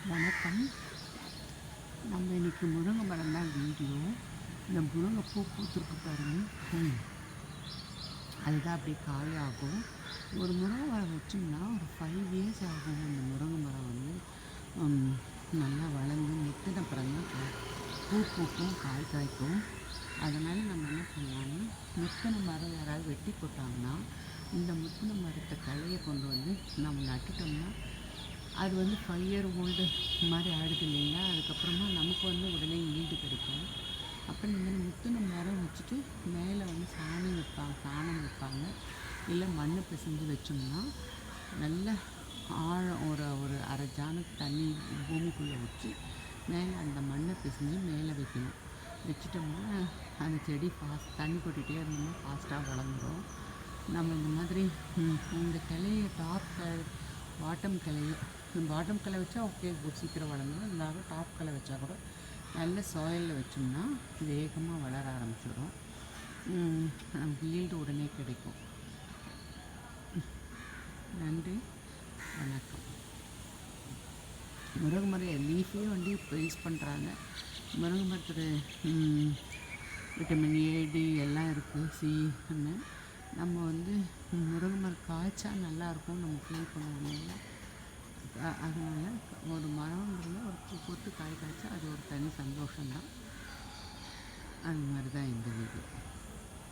வணக்கம். நம்ம இன்றைக்கி முருங்கை மரம் தான் வீடியோ. இந்த முருங்கை பூ பூத்துருக்கு பாருங்க. அதுதான் அப்படியே காயாகும். ஒரு முருங்கை மரம் வச்சோம்னா ஒரு 5 இயர்ஸ் ஆகும். அந்த முருங்கை மரம் வந்து நல்லா வளர்ந்து முத்தின அப்புறம் தான் பூ பூக்கும், காய் காய்க்கும். அதனால் நம்ம என்ன பண்ணலாம்னா, முத்தின மரம் யாராவது வெட்டி போட்டாங்கன்னா இந்த முத்தின மரத்தை கிளைய கொண்டு வந்து நம்ம நட்டுட்டோம்னா அது வந்து 5 இயர் ஓல்டு மாதிரி ஆகிடுது இல்லைங்களா. அதுக்கப்புறமா நமக்கு வந்து உடனே ஈல்டு கிடைக்கும். அப்புறம் இந்த மாதிரி முத்தின மரம் வச்சுட்டு மேலே வந்து சாணம் வைப்பாங்க, இல்லை மண் பிசைஞ்சு வச்சோம்னா நல்ல ஆழம் ஒரு ஒரு அரை ஜானுக்கு தண்ணி பூமிக்குள்ளே வச்சு மேலே அந்த மண்ணை பிசைஞ்சு மேலே வைக்கணும். வச்சிட்டோம்னா அந்த செடி தண்ணி கொட்டிகிட்டே இருந்தோம்னா ஃபாஸ்ட்டாக வளர்ந்துடும். நம்ம இந்த மாதிரி இந்த கிளைய பாட்டம் கிளை வச்சா ஓகே, சீக்கிரம் வளர்ந்துடும். இருந்தாலும் டாப் கிளை வச்சா கூட நல்ல சாயிலில் வச்சோம்னா வேகமாக வளர ஆரம்பிச்சிடும். நமக்கு ஈல்டு உடனே கிடைக்கும். நன்றி, வணக்கம். முருங்கை மரம் லீஃபே வந்து இப்போ யூஸ் பண்ணுறாங்க. முருங்கை மரத்தில் விட்டமின் ஏ, டி எல்லாம் இருக்குது, சின்னு. நம்ம வந்து முருங்கை மரம் காய்ச்சா நல்லாயிருக்கும், நம்ம ஃபீல் பண்ணுவோம். அதனால் ஒரு மரம்ன்றது ஒரு பூ பூத்து காய் காய்ச்சா அது ஒரு தனி சந்தோஷம்தான். அது மாதிரி தான் இந்த வீடியோ.